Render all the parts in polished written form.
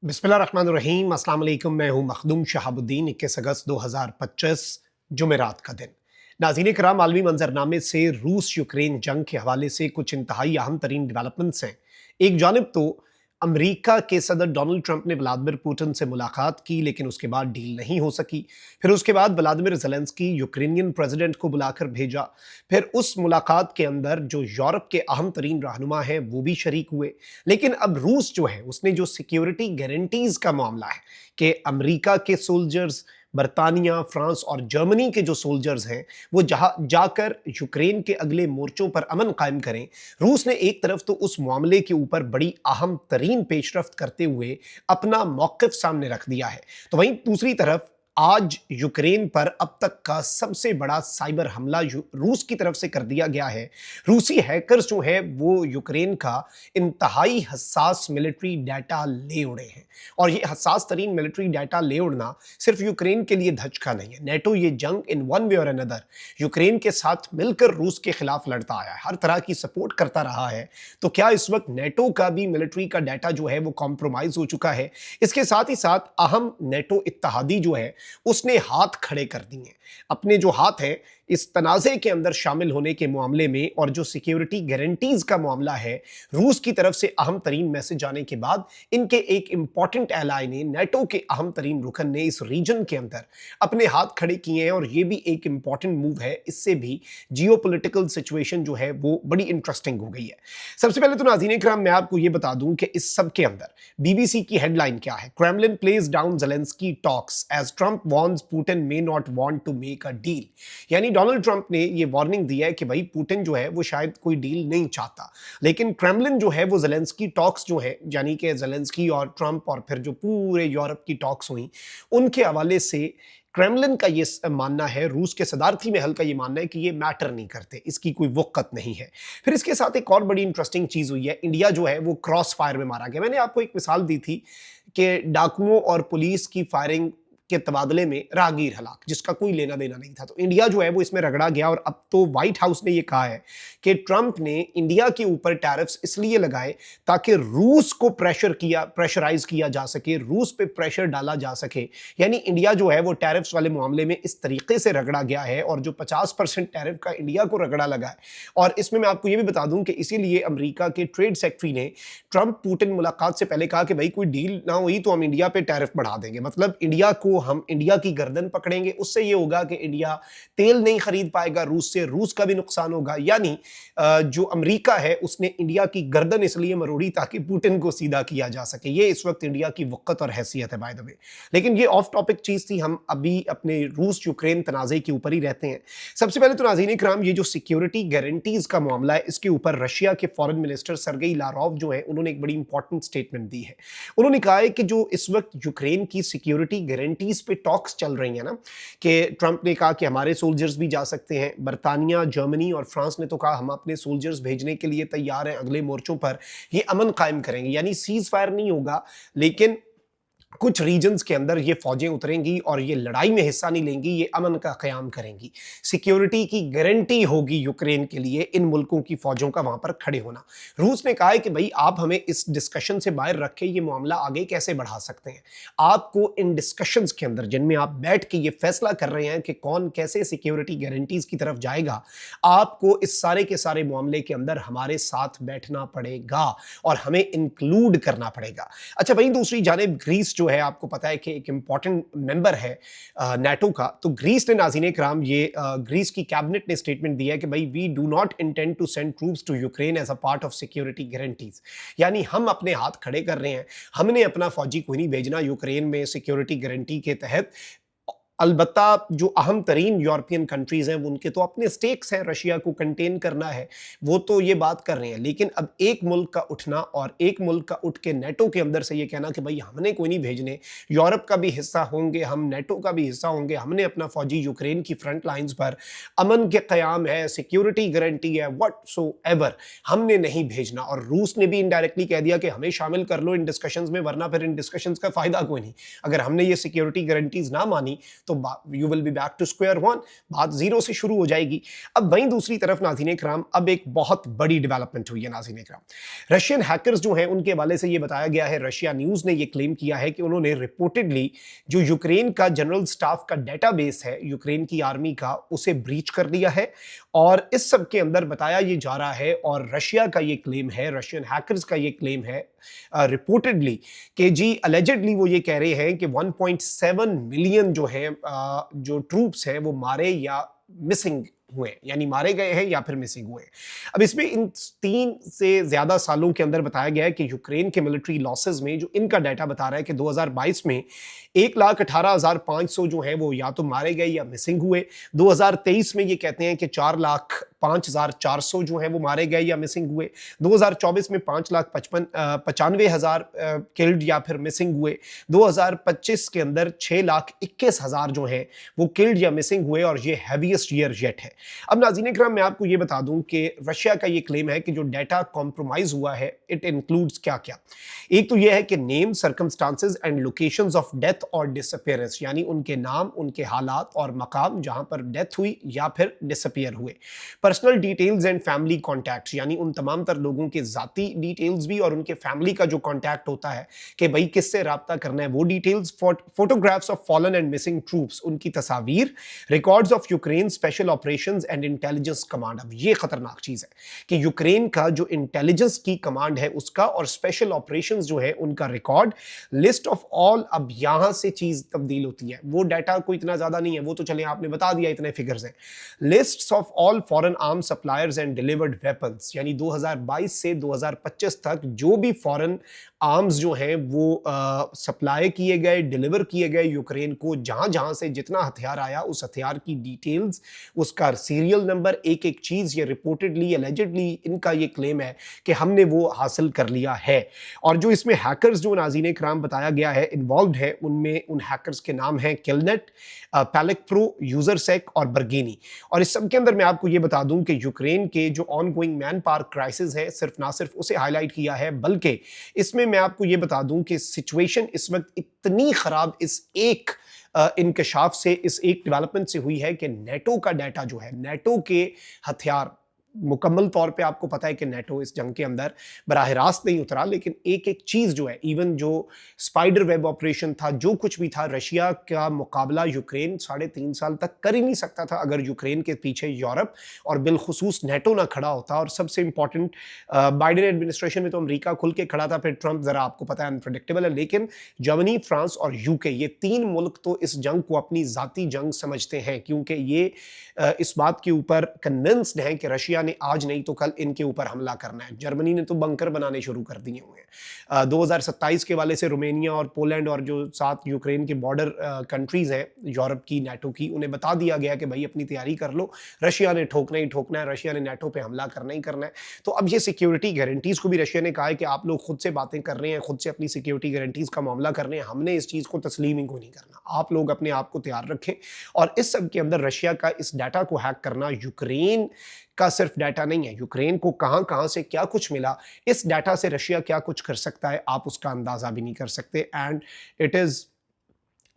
बिस्मिल्लाहिर्रहमानिर्रहीम। अस्सलाम वालेकुम। मैं हूं मखदूम शहाबुद्दीन। 21 अगस्त 2025 जुमेरात का दिन। नाज़रीन किराम, आलमी मंजरनामे से रूस यूक्रेन जंग के हवाले से कुछ इंतहाई अहम तरीन डेवलपमेंट्स हैं। एक जानिब तो अमरीका के सदर डोनाल्ड ट्रंप ने व्लादिमीर पुतिन से मुलाकात की, लेकिन उसके बाद डील नहीं हो सकी। फिर उसके बाद व्लादिमीर ज़ेलेंस्की यूक्रेनियन प्रेसिडेंट को बुलाकर भेजा। फिर उस मुलाकात के अंदर जो यूरोप के अहम तरीन रहनुमा हैं वो भी शरीक हुए। लेकिन अब रूस जो है उसने जो सिक्योरिटी गारंटीज का मामला है कि अमेरिका के सोल्जर्स, बरतानिया, फ्रांस और जर्मनी के जो सोल्जर्स हैं वो जहां जाकर यूक्रेन के अगले मोर्चों पर अमन कायम करें। रूस ने एक तरफ तो उस मामले के ऊपर बड़ी अहम तरीन पेशरफ्त करते हुए अपना मौक़िफ़ सामने रख दिया है, तो वहीं दूसरी तरफ आज यूक्रेन पर अब तक का सबसे बड़ा साइबर हमला रूस की तरफ से कर दिया गया है। रूसी हैकर्स जो है वो यूक्रेन का इंतहाई हसास मिलिट्री डाटा ले उड़े हैं, और ये हसास तरीन मिलिट्री डाटा ले उड़ना सिर्फ यूक्रेन के लिए धचका नहीं है। नेटो ये जंग इन वन वे और अनदर यूक्रेन के साथ मिलकर रूस के खिलाफ लड़ता आया है, हर तरह की सपोर्ट करता रहा है। तो क्या इस वक्त नेटो का भी मिलिट्री का डाटा जो है वो कॉम्प्रोमाइज हो चुका है? इसके साथ ही साथ अहम नेटो इत्तहादी जो है उसने हाथ खड़े कर दिए। अपने जो हाथ हैं इस तनाज़े के अंदर शामिल होने के मामले में, और जो सिक्योरिटी गारंटीज का मामला है, रूस की तरफ से अहम तरीन मैसेज आने के बाद इनके एक इंपॉर्टेंट एलाई ने, नेटो के अहम तरीन रुकन ने इस रीजन के अंदर अपने हाथ खड़े किए हैं। और ये भी एक इंपॉर्टेंट मूव है, इससे भी जियोपॉलिटिकल सिचुएशन जो है वो बड़ी इंटरेस्टिंग हो गई है। सबसे पहले तो नाज़रीन इकराम मैं आपको ये बता दूं कि इस सब के अंदर बीबीसी की हेडलाइन क्या है। Kremlin plays down Zelensky talks as Trump warns Putin may not want to make a deal. यानी डोनाल्ड ट्रंप ने ये वार्निंग दी है कि भाई पुतिन जो है वो शायद कोई डील नहीं चाहता, लेकिन क्रेमलिन जो है वो ज़ेलेंस्की टॉक्स जो है, यानी कि ज़ेलेंस्की और ट्रंप और फिर जो पूरे यूरोप की टॉक्स हुई उनके हवाले से क्रेमलिन का ये मानना है, रूस के सदारती महल का ये मानना है कि ये मैटर नहीं करते, इसकी कोई वक़्त नहीं है। फिर इसके साथ एक और बड़ी इंटरेस्टिंग चीज़ हुई है, इंडिया जो है वो क्रॉस फायर में मारा गया। मैंने आपको एक मिसाल दी थी कि डाकुओं और पुलिस की फायरिंग के तबादले में राहगीर हलाक, जिसका कोई लेना देना नहीं था। तो इंडिया जो है वो इसमें रगड़ा गया, और अब तो व्हाइट हाउस ने ये कहा है कि ट्रंप ने इंडिया के ऊपर टैरिफ्स इसलिए लगाए ताकि रूस को प्रेशराइज किया जा सके, रूस पे प्रेशर डाला जा सके। यानी इंडिया जो है वो टैरिफ्स वाले मामले में इस तरीके से रगड़ा गया है, और जो 50% टैरिफ का इंडिया को रगड़ा लगा है। और इसमें मैं आपको ये भी बता दूं कि इसीलिए अमेरिका के ट्रेड सेक्रेटरी ने ट्रंप पुतिन मुलाकात से पहले कहा कि भाई कोई डील ना हुई तो हम इंडिया पे टैरिफ बढ़ा देंगे, मतलब इंडिया को हम इंडिया की गर्दन पकड़ेंगे। उससे ये होगा कि इंडिया तेल नहीं खरीद पाएगा रूस से, रूस का भी नुकसान होगा। यानी जो अमेरिका है उसने इंडिया की गर्दन इसलिए मरोड़ी ताकि पुतिन को सीधा किया जा सके। ये इस वक्त इंडिया की वक़्त और हैसियत है बाय द वे। लेकिन ये ऑफ टॉपिक चीज थी, हम अभी अपने रूस यूक्रेन तनाज़े के ऊपर ही रहते हैं। सबसे पहले तो नाज़रीन इकराम, ये जो सिक्योरिटी गारंटीज का मामला है इसके ऊपर रशिया के फॉरेन मिनिस्टर सर्गेई लारोव जो है उन्होंने एक बड़ी इंपॉर्टेंट स्टेटमेंट दी है। उन्होंने कहा है कि जो इस वक्त यूक्रेन की सिक्योरिटी गारंटीज पे टॉक्स चल रही है ना, कि ट्रंप ने कहा कि हमारे सोल्जर्स भी जा सकते हैं, बरतानिया, जर्मनी और फ्रांस ने तो कहा हम अपने सोल्जर्स भेजने के लिए तैयार हैं, अगले मोर्चों पर ये अमन कायम करेंगे। यानी सीज फायर नहीं होगा, लेकिन कुछ रीजन्स के अंदर ये फौजें उतरेंगी और ये लड़ाई में हिस्सा नहीं लेंगी, ये अमन का क़याम करेंगी। सिक्योरिटी की गारंटी होगी यूक्रेन के लिए इन मुल्कों की फौजों का वहां पर खड़े होना। रूस ने कहा है कि भाई आप हमें इस डिस्कशन से बाहर रख के ये मामला आगे कैसे बढ़ा सकते हैं। आपको इन डिस्कशंस के अंदर जिनमें आप बैठ के ये फैसला कर रहे हैं कि कौन कैसे सिक्योरिटी गारंटीज की तरफ जाएगा, आपको इस सारे के सारे मामले के अंदर हमारे साथ बैठना पड़ेगा और हमें इंक्लूड करना पड़ेगा। अच्छा, वहीं दूसरी जानिब ग्रीस जो है, आपको पता है कि एक इंपॉर्टेंट मेंबर है नेटो का, तो ग्रीस ने नाज़रीन किराम ये ग्रीस की कैबिनेट ने स्टेटमेंट दिया है कि भाई we do not intend to send troops to Ukraine as a part of security guarantees. यानी हम अपने हाथ खड़े कर रहे हैं, हमने अपना फौजी कोई नहीं भेजना यूक्रेन में सिक्योरिटी गारंटी के तहत। अलबत्ता जो अहम तरीन यूरोपियन कंट्रीज़ हैं उनके तो अपने स्टेक्स हैं, रशिया को कंटेन करना है, वो तो ये बात कर रहे हैं। लेकिन अब एक मुल्क का उठना और एक मुल्क का उठ के नेटो के अंदर से ये कहना कि भाई हमने कोई नहीं भेजने, यूरोप का भी हिस्सा होंगे हम, नेटो का भी हिस्सा होंगे, हमने अपना फौजी यूक्रेन की फ्रंट लाइन्स पर अमन के क़याम है, सिक्योरिटी गारंटी है, व्हाटसोएवर हमने नहीं भेजना। और रूस ने भी इनडायरेक्टली कह दिया कि हमें शामिल कर लो इन डिस्कशंस में, वरना फिर इन डिस्कशंस का फ़ायदा कोई नहीं। अगर हमने ये सिक्योरिटी गारंटीज़ ना मानी तो you will be back to square one, बात जीरो से शुरू हो जाएगी। अब वहीं दूसरी तरफ नाज़रीन इकराम अब एक बहुत बड़ी डेवलपमेंट हुई है नाज़रीन इकराम। रशियन हैकर्स जो हैं उनके हवाले से ये बताया गया है, रशिया न्यूज़ ने ये क्लेम किया है कि उन्होंने रिपोर्टेडली जो यूक्रेन का जनरल स्टाफ का डेटाबेस है यूक्रेन की आर्मी का, उसे ब्रीच कर दिया है। और इस सब के अंदर बताया ये जा रहा है और रशिया का ये क्लेम है, रशियन हैकर्स का ये क्लेम है रिपोर्टेडली कि जी अलेजेडली वो ये कह रहे हैं कि 1.7 मिलियन जो है जो ट्रूप्स हैं वो मारे या मिसिंग हुए, यानी मारे गए हैं या फिर मिसिंग हुए। अब इसमें इन 3 से ज्यादा सालों के अंदर बताया गया है कि यूक्रेन के मिलिट्री लॉसेस में जो इनका डाटा बता रहा है कि 2022 में 1,18,500 जो है वो या तो मारे गए या मिसिंग हुए। 2023 में ये कहते हैं कि 4,05,400 जो है वो मारे गए या मिसिंग हुए। 2024 में 5,95,000 किल्ड या फिर मिसिंग हुए। 2025 के अंदर 6,21,000 जो है वो किल्ड या मिसिंग हुए और ये हैवीएस्ट ईयर येट है। अब नाज़रीन इकराम मैं आपको ये बता दूं कि रशिया का ये क्लेम है कि जो डाटा कॉम्प्रोमाइज हुआ है इट इंक्लूड्स क्या क्या। एक तो ये है कि name, circumstances and locations of death और डिसअपीयरेंस, यानी उनके नाम, उनके हालात और मकाम जहां पर डेथ हुई या फिर डिसअपीयर हुए। Personal details and family contacts, यानी उन तमाम तर लोगों के जाती डिटेल्स भी और उनके फैमिली का जो कॉन्टैक्ट होता है कि भाई किससे राब्ता करना है वो details. Photographs of fallen and missing troops, उनकी तस्वीर। Records of Ukraine special operations and intelligence command. अब ये खतरनाक चीज है कि यूक्रेन का जो इंटेलिजेंस की कमांड है उसका और स्पेशल ऑपरेशंस जो है उनका रिकॉर्ड। लिस्ट ऑफ ऑल, अब यहां से चीज तब्दील होती है, वो डाटा कोई इतना ज्यादा नहीं है, वो तो चले आपने बता दिया इतने फिगर्स हैं। Lists of all foreign arm suppliers and delivered weapons, यानी 2022 से 2025 तक जो भी फॉरेन आर्म्स जो हैं वो सप्लाई किए गए, डिलीवर किए गए यूक्रेन को, जहां जहां से जितना हथियार आया उस हथियार की डिटेल्स, उसका सीरियल नंबर, एक एक चीज। ये रिपोर्टेडली एलिजेडली इनका ये क्लेम है कि हमने वो हासिल कर लिया है। और जो इसमें हैकर्स जो नाज़रीन इकराम बताया गया है इन्वॉल्व है, उनमें उन हैकर्स के नाम हैं किलनेट, पैलिक प्रो, यूजरसेक और बर्गेनी। और इस सब के अंदर मैं आपको ये बता दूं कि यूक्रेन के जो on going man power crisis है ना सिर्फ उसे हाईलाइट किया है, बल्कि इसमें मैं आपको ये बता दूं कि सिचुएशन इस वक्त इतनी खराब इस एक इंकशाफ से, इस एक डेवलपमेंट से हुई है कि नेटो का डाटा जो है, नेटो के हथियार, मुकम्मल तौर पे आपको पता है कि नेटो इस जंग के अंदर बराह रास्त नहीं उतरा, लेकिन एक एक चीज जो है, इवन जो स्पाइडर वेब ऑपरेशन था, जो कुछ भी था, रशिया का मुकाबला यूक्रेन 3.5 साल तक कर ही नहीं सकता था अगर यूक्रेन के पीछे यूरोप और बिलखुसूस नेटो ना खड़ा होता। और सबसे इंपॉर्टेंट, बाइडेन एडमिनिस्ट्रेशन में तो अमेरिका खुल के खड़ा था, फिर ट्रंप जरा आपको पता है अनप्रेडिक्टेबल है, लेकिन जर्मनी, फ्रांस और यूके, ये 3 मुल्क तो इस जंग को अपनी जाती जंग समझते हैं, क्योंकि ये इस बात के ऊपर कन्विंस्ड हैं कि रशिया ने आज नहीं तो कल इनके ऊपर हमला करना है। जर्मनी ने तो बंकर बनाने शुरू कर दिए हुए हैं। 2027 के वाले से रोमेनिया और पोलैंड और जो 7 यूक्रेन के बॉर्डर कंट्रीज हैं यूरोप की, नेटो की, उन्हें बता दिया गया कि भाई अपनी तैयारी कर लो, रशिया ने ठोकना ही ठोकना है, रशिया ने नेटो पे हमला करना ही करना है। तो अब ये सिक्योरिटी गारंटीज को भी रशिया ने कहा है कि आप लोग खुद से बातें कर रहे हैं, खुद से अपनी सिक्योरिटी गारंटीज का मामला कर रहे हैं, हमने इस चीज को तस्लीम ही को नहीं करना, आप लोग अपने आप को तैयार रखें। और इस सब के अंदर रशिया का इस डाटा को हैक करना, यूक्रेन का सिर्फ डाटा नहीं है, यूक्रेन को कहां कहां से क्या कुछ मिला, इस डाटा से रशिया क्या कुछ कर सकता है आप उसका अंदाजा भी नहीं कर सकते। And it is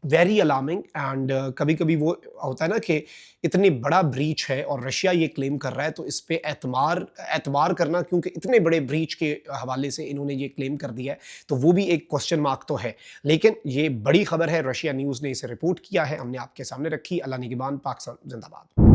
very alarming. And कभी कभी वो होता है ना कि इतनी बड़ा ब्रीच है और रशिया ये क्लेम कर रहा है, तो इस पे एतबार करना, क्योंकि इतने बड़े ब्रीच के हवाले से इन्होंने ये क्लेम कर दिया है, तो वो भी एक क्वेश्चन मार्क तो है। लेकिन ये बड़ी खबर है, रशिया न्यूज़ ने इसे रिपोर्ट किया है, हमने आपके सामने रखी। अल्लाह निगहबान, पाकिस्तान जिंदाबाद।